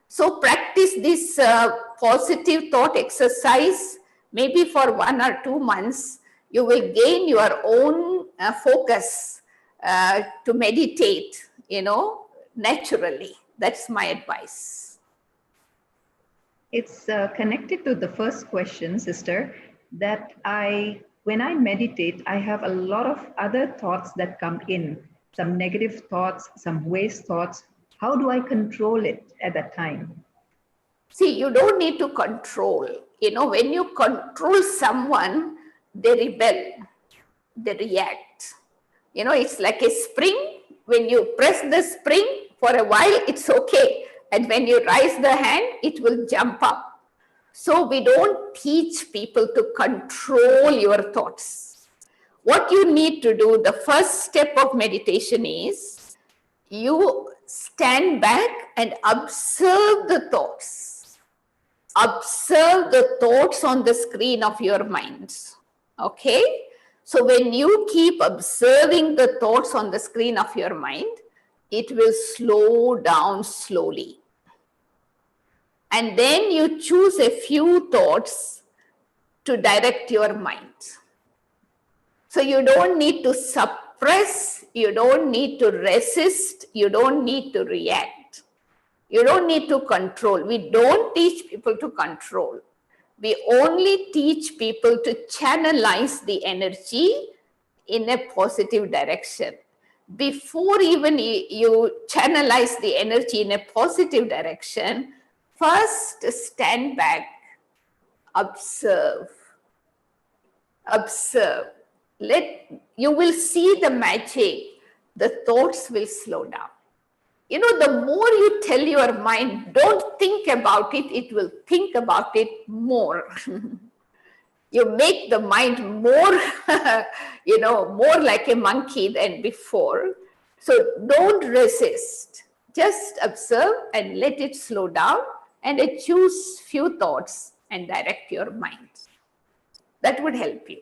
So practice this positive thought exercise maybe for 1 or 2 months. You will gain your own focus to meditate, naturally. That's my advice. It's connected to the first question, sister, that when I meditate, I have a lot of other thoughts that come in, some negative thoughts, some waste thoughts. How do I control it at that time? See, you don't need to control. When you control someone, they rebel, they react. It's like a spring. When you press the spring for a while, it's okay. And when you raise the hand, it will jump up. So we don't teach people to control your thoughts. What you need to do, the first step of meditation is you stand back and observe the thoughts. Observe the thoughts on the screen of your mind. Okay? So when you keep observing the thoughts on the screen of your mind, it will slow down slowly. And then you choose a few thoughts to direct your mind. So you don't need to suppress, you don't need to resist, you don't need to react. You don't need to control. We don't teach people to control. We only teach people to channelize the energy in a positive direction. Before even you channelize the energy in a positive direction, first stand back, observe. Observe. You will see the magic. The thoughts will slow down. You know, the more you tell your mind, don't think about it, it will think about it more. You make the mind more, more like a monkey than before. So don't resist. Just observe and let it slow down and choose few thoughts and direct your mind. That would help you.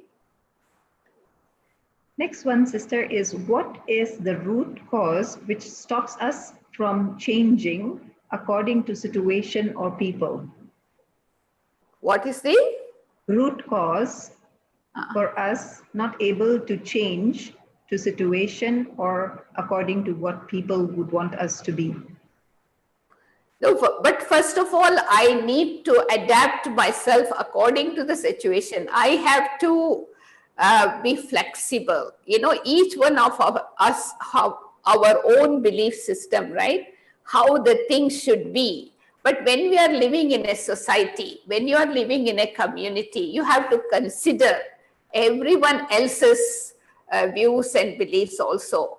Next one, sister, is what is the root cause which stops us from changing according to situation or people? What is the root cause for us not able to change to situation or according to what people would want us to be? No, but first of all, I need to adapt myself according to the situation. I have to be flexible. You know, each one of us have our own belief system, right? How the things should be. But when we are living in a society, when you are living in a community, you have to consider everyone else's views and beliefs also.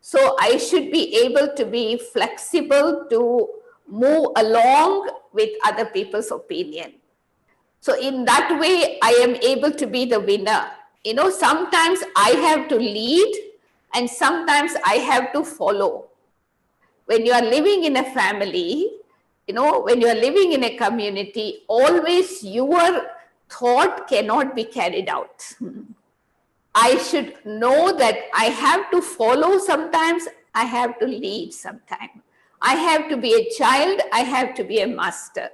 So I should be able to be flexible to move along with other people's opinion. So in that way, I am able to be the winner. You know, sometimes I have to lead and sometimes I have to follow. When you are living in a family, you know, when you are living in a community, always your thought cannot be carried out. I should know that I have to follow sometimes, I have to lead sometimes. I have to be a child, I have to be a master.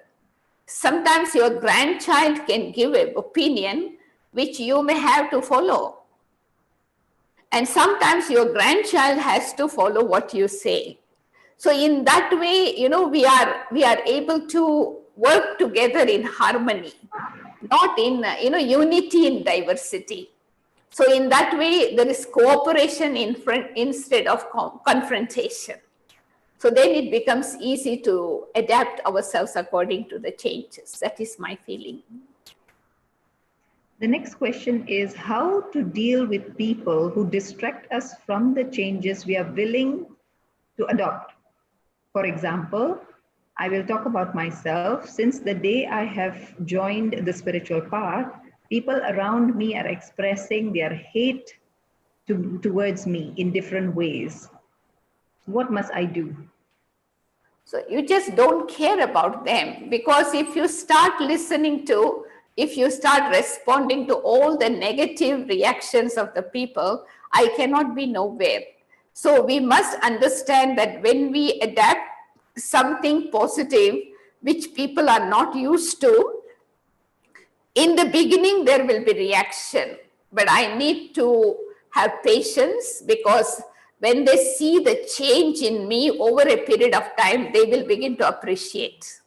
Sometimes your grandchild can give an opinion which you may have to follow. And sometimes your grandchild has to follow what you say. So in that way, you know, we are able to work together in harmony, not in, unity in diversity. So in that way, there is cooperation instead of confrontation. So then it becomes easy to adapt ourselves according to the changes. That is my feeling. The next question is how to deal with people who distract us from the changes we are willing to adopt. For example, I will talk about myself. Since the day I have joined the spiritual path, people around me are expressing their hate towards me in different ways. What must I do? So you just don't care about them, because if you start if you start responding to all the negative reactions of the people, I cannot be nowhere. So we must understand that when we adapt something positive, which people are not used to, in the beginning, there will be reaction, but I need to have patience, because when they see the change in me over a period of time, they will begin to appreciate.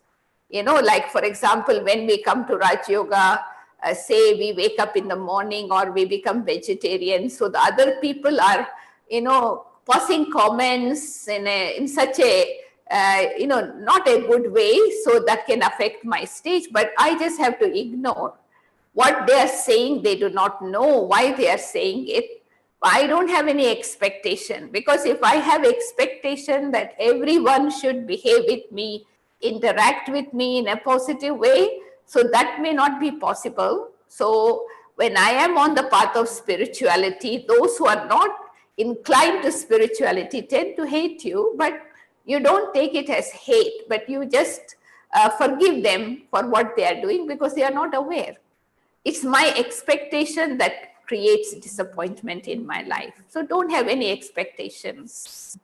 You know, like for example, when we come to Raj Yoga, say we wake up in the morning or we become vegetarian, so the other people are, passing comments in such a, not a good way, so that can affect my stage, but I just have to ignore. What they are saying, they do not know why they are saying it. I don't have any expectation, because if I have expectation that everyone should behave with me, interact with me in a positive way, so that may not be possible. So When I am on the path of spirituality, those who are not inclined to spirituality tend to hate you, but you don't take it as hate, but you just forgive them for what they are doing because they are not aware. It's my expectation that creates disappointment in my life. So don't have any expectations.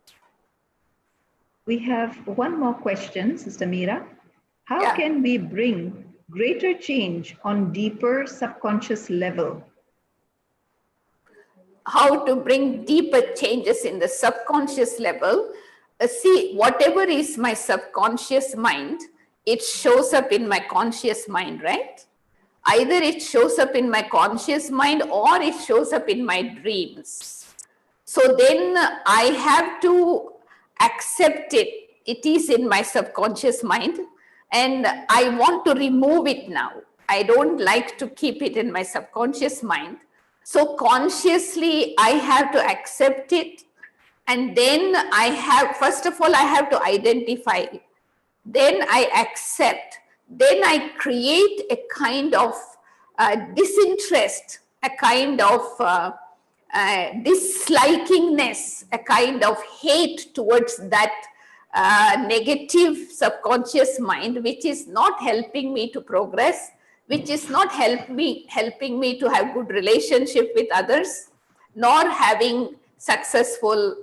We have one more question, Sister Meera. How Yeah. can we bring greater change on deeper subconscious level? How to bring deeper changes in the subconscious level. See, whatever is my subconscious mind, it shows up in my conscious mind, right? Either it shows up in my conscious mind or it shows up in my dreams. So then I have to accept it. It is in my subconscious mind and I want to remove it now. I don't like to keep it in my subconscious mind. So consciously, I have to accept it. And then first of all, I have to identify it. Then I accept. Then I create a kind of disinterest, a kind of dislikingness, a kind of hate towards that negative subconscious mind, which is not helping me to progress, which is not helping me to have good relationship with others, nor having successful,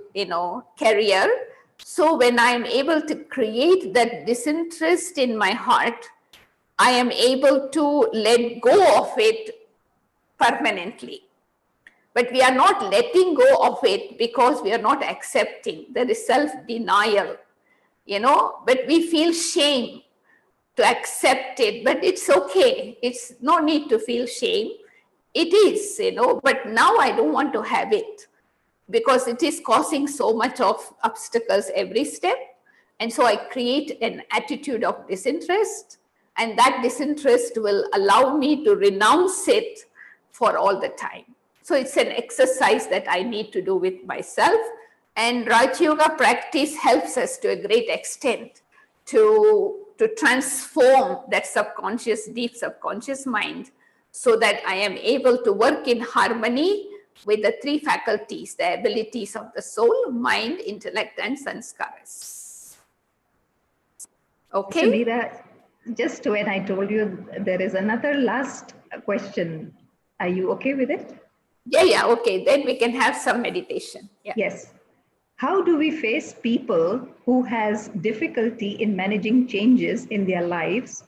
career. So when I am able to create that disinterest in my heart, I am able to let go of it permanently. But we are not letting go of it because we are not accepting. There is self-denial, but we feel shame to accept it, but it's okay. It's no need to feel shame. It is, but now I don't want to have it because it is causing so much of obstacles every step. And so I create an attitude of disinterest, and that disinterest will allow me to renounce it for all the time. So it's an exercise that I need to do with myself. And Raj Yoga practice helps us to a great extent to transform that subconscious, deep subconscious mind so that I am able to work in harmony with the three faculties, the abilities of the soul, mind, intellect, and sanskaras. Okay? So Meera, just when I told you there is another last question, are you okay with it? Yeah, okay. Then we can have some meditation. Yeah. Yes. How do we face people who has difficulty in managing changes in their lives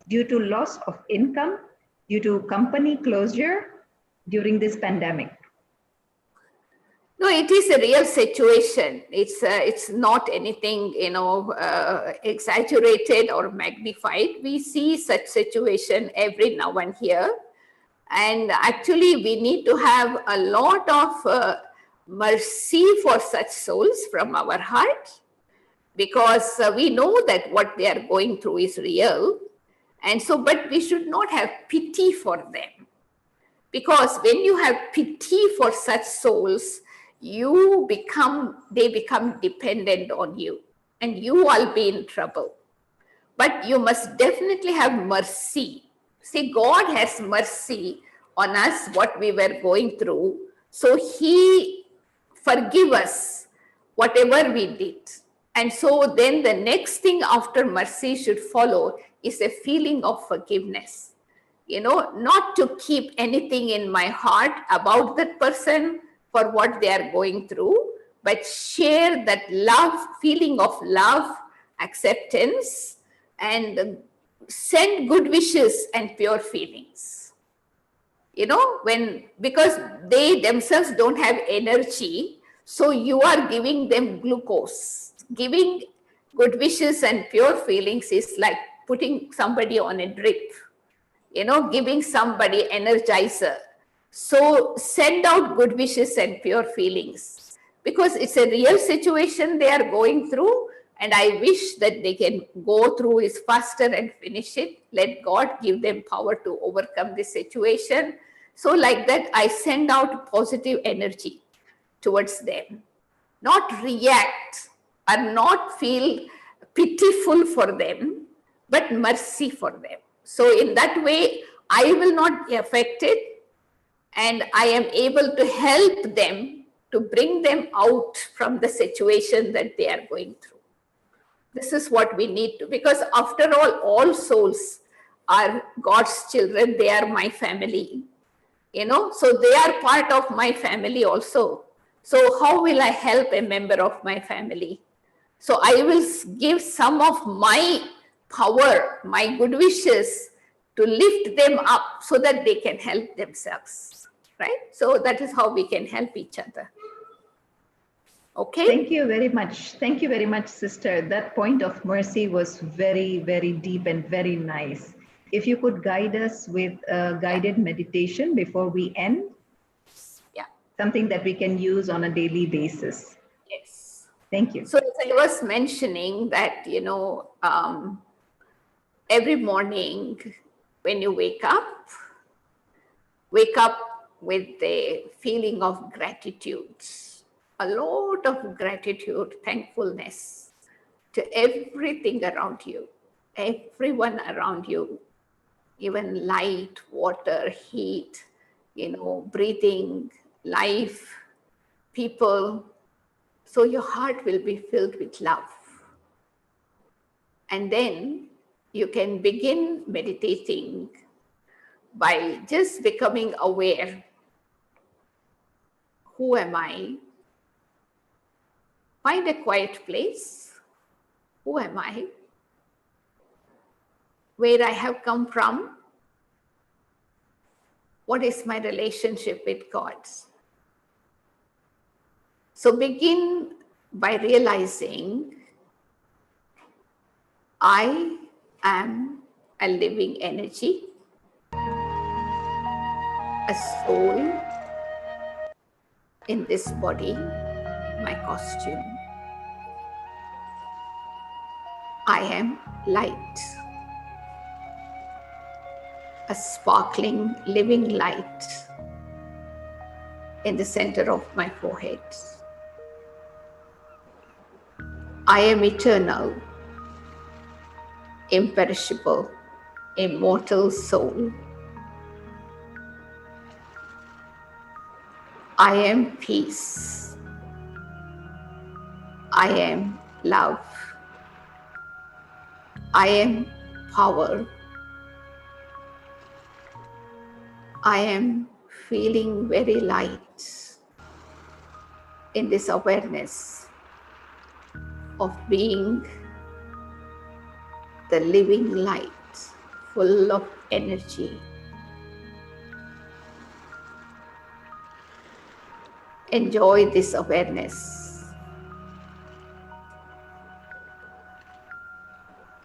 due to loss of income, due to company closure during this pandemic? No, it is a real situation. It's not anything, exaggerated or magnified. We see such situation every now and here. And actually, we need to have a lot of mercy for such souls from our heart, because we know that what they are going through is real. And so, but we should not have pity for them, because when you have pity for such souls, they become dependent on you, and you will be in trouble. But you must definitely have mercy. See, God has mercy on us, what we were going through. So He forgive us whatever we did. And so then the next thing after mercy should follow is a feeling of forgiveness. Not to keep anything in my heart about that person for what they are going through, but share that love, feeling of love, acceptance, and send good wishes and pure feelings. Because they themselves don't have energy, so you are giving them glucose. Giving good wishes and pure feelings is like putting somebody on a drip, giving somebody energizer. So send out good wishes and pure feelings, because it's a real situation they are going through, and I wish that they can go through it faster and finish it. Let God give them power to overcome this situation. So like that, I send out positive energy towards them, not react or not feel pitiful for them, but mercy for them. So in that way, I will not be affected, and I am able to help them to bring them out from the situation that they are going through. This is what we need to, because after all souls are God's children. They are my family, so they are part of my family also. So how will I help a member of my family? So I will give some of my power, my good wishes, to lift them up so that they can help themselves, right? So that is how we can help each other. Okay. Thank you very much. Thank you very much, sister. That point of mercy was very, very deep and very nice. If you could guide us with a guided meditation before we end, Yeah. something that we can use on a daily basis. Yes. Thank you. So as I was mentioning that, every morning when you wake up with the feeling of gratitude, a lot of gratitude, thankfulness to everything around you, everyone around you, even light, water, heat, breathing, life, people. So your heart will be filled with love. And then you can begin meditating by just becoming aware. Who am I? Find a quiet place. Who am I? Where I have come from? What is my relationship with God? So begin by realizing I am a living energy, a soul in this body, my costume. I am light, a sparkling, living light in the center of my forehead. I am eternal, imperishable, immortal soul. I am peace. I am love. I am power. I am feeling very light in this awareness of being the living light, full of energy. Enjoy this awareness.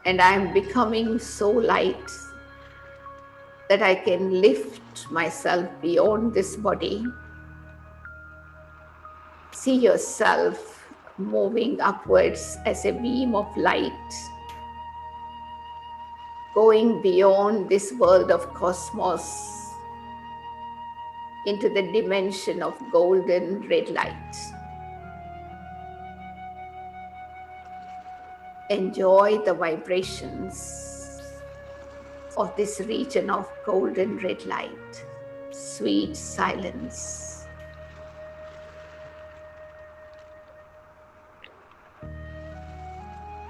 And I am becoming so light that I can lift myself beyond this body. See yourself moving upwards as a beam of light, going beyond this world of cosmos into the dimension of golden red light. Enjoy the vibrations of this region of golden red light, sweet silence.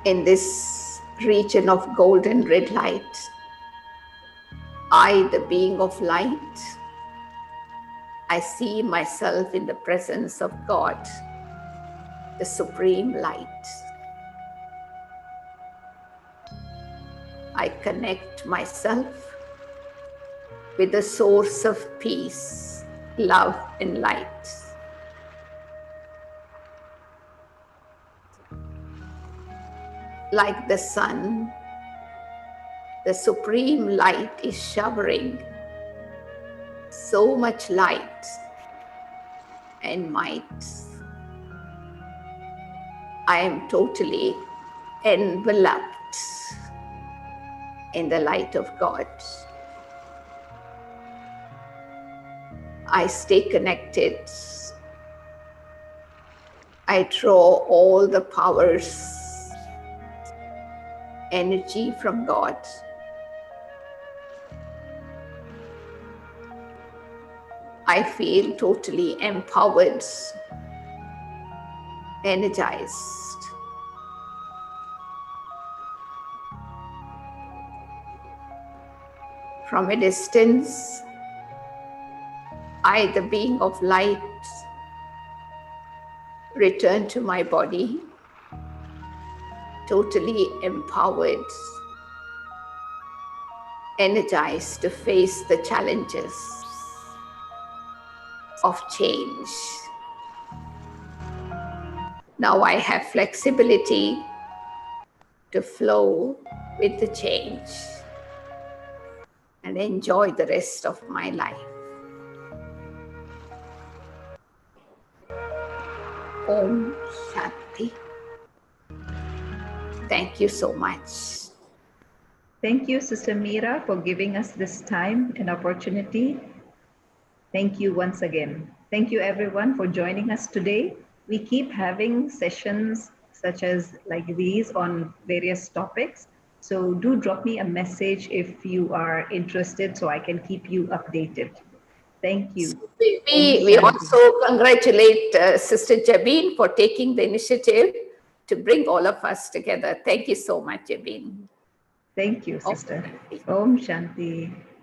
In this region of golden red light, I, the being of light, I see myself in the presence of God, the supreme light. I connect myself with the source of peace, love, and light. Like the sun, the supreme light is showering so much light and might. I am totally enveloped in the light of God. I stay connected. I draw all the powers, energy from God. I feel totally empowered, energized. From a distance, I, the being of light, return to my body, totally empowered, energized to face the challenges of change. Now I have flexibility to flow with the change and enjoy the rest of my life. Om Shanti. Thank you so much. Thank you, Sister Meera, for giving us this time and opportunity. Thank you once again. Thank you, everyone, for joining us today. We keep having sessions such as like these on various topics. So do drop me a message if you are interested so I can keep you updated. Thank you. We also congratulate Sister Jabin for taking the initiative to bring all of us together. Thank you so much, Jabin. Thank you, Om Sister. Shanti. Om Shanti.